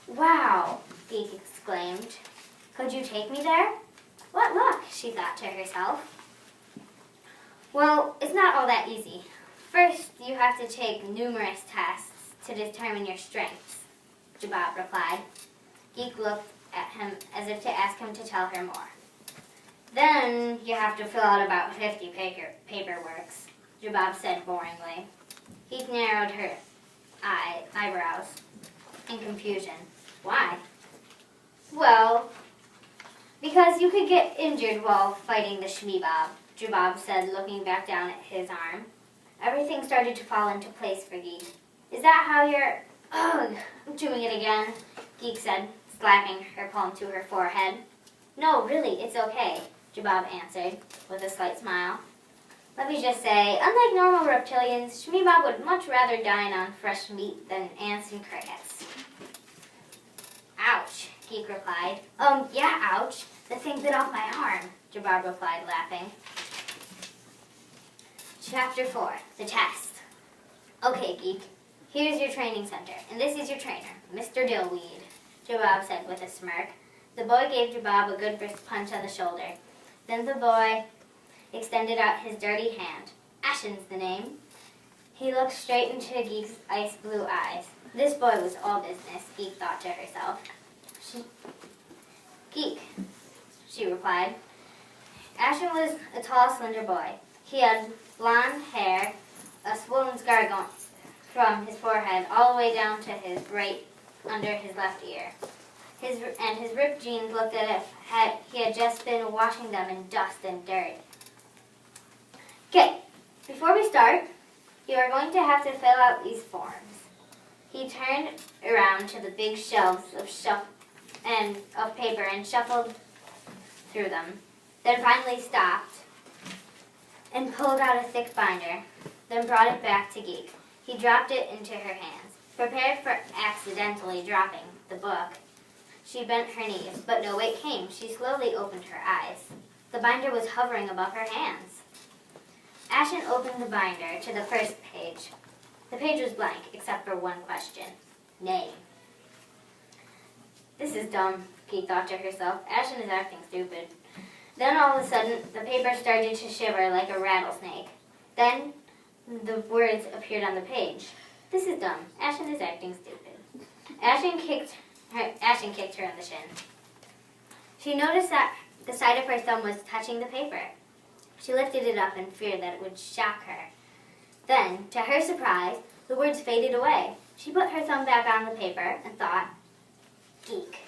Wow, Geek exclaimed. Could you take me there? What luck, she thought to herself. Well, it's not all that easy. First, you have to take numerous tests to determine your strengths, Jabab replied. Geek looked at him as if to ask him to tell her more. Then you have to fill out about 50 paperworks, Jabab said boringly. Geek narrowed her eyebrows in confusion. Why? Well, because you could get injured while fighting the Shmee Bob, Jabab said, looking back down at his arm. Everything started to fall into place for Geek. Is that how you're... Ugh, I'm doing it again, Geek said, slapping her palm to her forehead. No, really, it's okay, Jabab answered, with a slight smile. Let me just say, unlike normal reptilians, Shmee Bob would much rather dine on fresh meat than ants and crickets. Ouch, Geek replied. Yeah, ouch. The thing bit off my arm, Jabab replied, laughing. Chapter 4, the test. Okay, Geek, here's your training center, and this is your trainer, Mr. Dillweed, Jabab said with a smirk. The boy gave Jabab a good brisk punch on the shoulder. Then the boy extended out his dirty hand. Ashen's the name. He looked straight into Geek's ice blue eyes. This boy was all business, Geek thought to herself. Geek, she replied. Ashen was a tall, slender boy. He had blonde hair, a swollen scar going from his forehead all the way down to his right under his left ear. His ripped jeans looked as if he had just been washing them in dust and dirt. Okay, before we start, you are going to have to fill out these forms. He turned around to the big shelves of paper and shuffled through them, then finally stopped and pulled out a thick binder, then brought it back to Geek. He dropped it into her hands, prepared for accidentally dropping the book. She bent her knees, but no wait came. She slowly opened her eyes. The binder was hovering above her hands. Ashen opened the binder to the first page. The page was blank, except for one question. Name. This is dumb, Geek thought to herself. Ashen is acting stupid. Then all of a sudden, the paper started to shiver like a rattlesnake. Then the words appeared on the page. This is dumb. Ashen is acting stupid. Ashen kicked her in the shin. She noticed that the side of her thumb was touching the paper. She lifted it up in fear that it would shock her. Then, to her surprise, the words faded away. She put her thumb back on the paper and thought, Geek.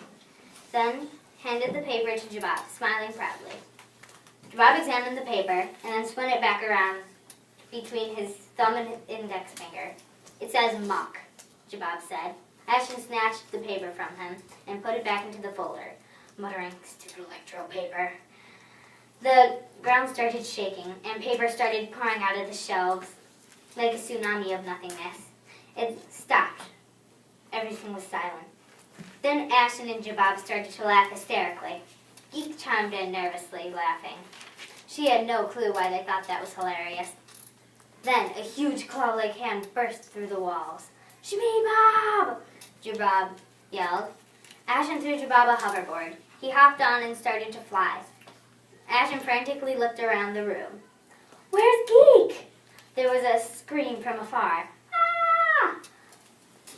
Then handed the paper to Jabab, smiling proudly. Jabab examined the paper and then spun it back around between his thumb and his index finger. It says muck, Jabab said. Ashen snatched the paper from him and put it back into the folder, muttering, stupid electro paper. The ground started shaking and paper started pouring out of the shelves like a tsunami of nothingness. It stopped. Everything was silent. Then Ashen and Jabab started to laugh hysterically. Geek chimed in nervously, laughing. She had no clue why they thought that was hilarious. Then a huge claw-like hand burst through the walls. Shmee Bob! Jabab yelled. Ashen threw Jabab a hoverboard. He hopped on and started to fly. Ashen frantically looked around the room. Where's Geek? There was a scream from afar. Ah!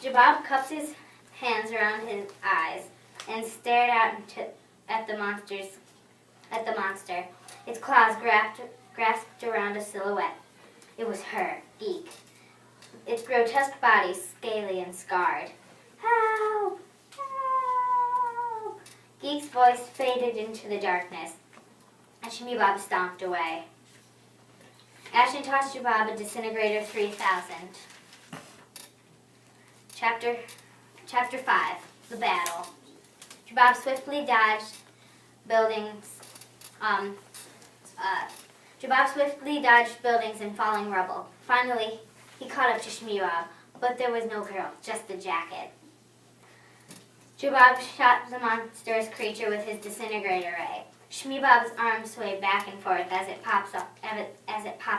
Jabab cupped his hands around his eyes and stared out at the monster. Its claws grasped around a silhouette. It was her, Geek. Its grotesque body scaly and scarred. Help! Help! Geek's voice faded into the darkness, and Shmee Bob stomped away. Ashen tossed Jabab a disintegrator 3000. Chapter 5, The Battle. Jabab swiftly dodged buildings and falling rubble. Finally, he caught up to Shmee Bob, but there was no girl, just the jacket. Jabab shot the monstrous creature with his disintegrator ray. Shmee Bob's arm swayed back and forth as it popped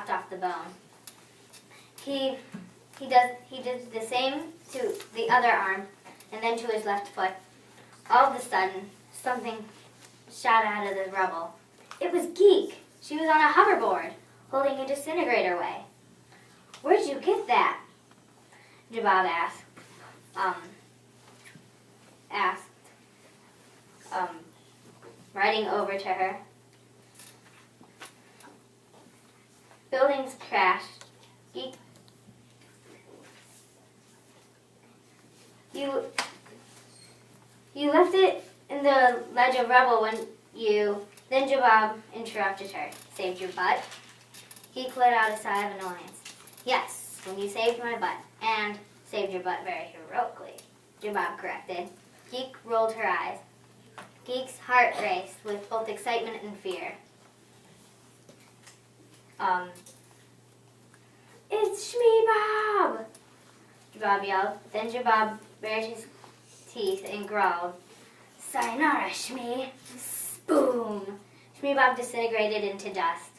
off the bone. He did the same to the other arm and then to his left foot. All of a sudden, something shot out of the rubble. It was Geek. She was on a hoverboard, holding a disintegrator away. "Where'd you get that?" Jabab asked, riding over to her. Buildings crashed. Geek, you left it in the ledge of rubble when you... Then Jabab interrupted her. "Saved your butt?" Geek let out a sigh of annoyance. "Yes, when you saved my butt, and saved your butt very heroically," Jabab corrected. Geek rolled her eyes. Geek's heart raced with both excitement and fear. "It's Shmee Bob!" Jabab yelled. Then Jabab bared his teeth and growled, "Sayonara, Shmee!" Boom! Shmee Bob disintegrated into dust.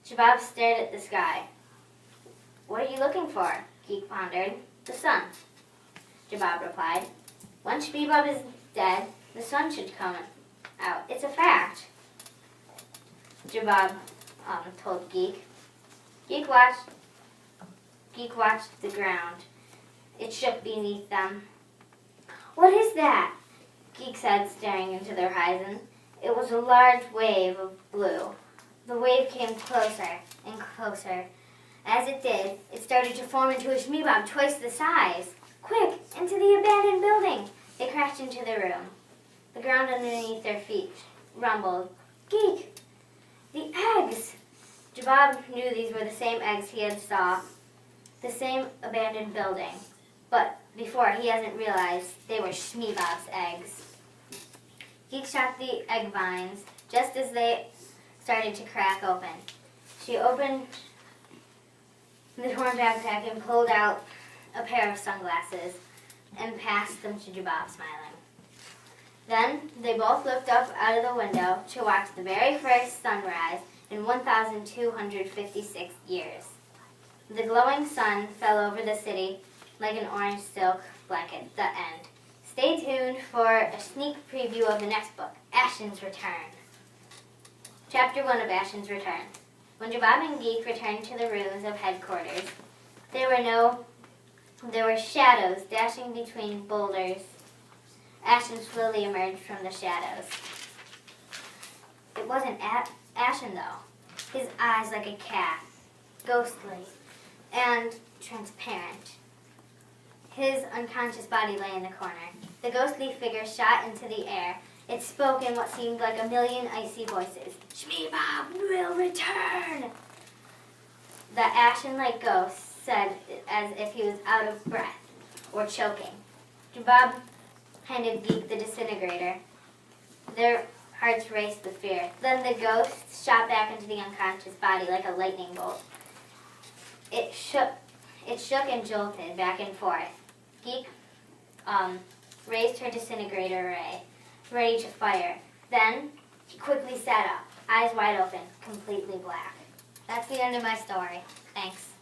Jabab stared at the sky. "What are you looking for?" Geek pondered. "The sun," Jabab replied. "Once Shmee Bob is dead, the sun should come out. It's a fact," Jabab told Geek. Geek watched the ground. It shook beneath them. "What is that?" Geek said, staring into the horizon. It was a large wave of blue. The wave came closer and closer. As it did, it started to form into a Shmee Bob twice the size. "Quick, into the abandoned building!" They crashed into the room. The ground underneath their feet rumbled. "Geek! The eggs!" Jabab knew these were the same eggs he had saw, the same abandoned building. But before, he hasn't realized they were Shmee Bob's eggs. Geek shot the egg vines just as they started to crack open. She opened the torn backpack and pulled out a pair of sunglasses and passed them to Jabab, smiling. Then they both looked up out of the window to watch the very first sunrise in 1,256 years. The glowing sun fell over the city like an orange silk blanket. The end. Stay tuned for a sneak preview of the next book, Ashen's Return. Chapter 1 of Ashen's Return. When Jabab and Geek returned to the rooms of headquarters, there were shadows dashing between boulders. Ashen slowly emerged from the shadows. It wasn't Ashen, though. His eyes like a cat, ghostly and transparent. His unconscious body lay in the corner. The ghostly figure shot into the air. It spoke in what seemed like a million icy voices. "Shmee Bob will return!" The ashen-like ghost said as if he was out of breath or choking. Jabab handed Geek the disintegrator. Their hearts raced with fear. Then the ghost shot back into the unconscious body like a lightning bolt. It shook and jolted back and forth. Geek raised her disintegrator array, ready to fire. Then he quickly sat up, eyes wide open, completely black. That's the end of my story. Thanks.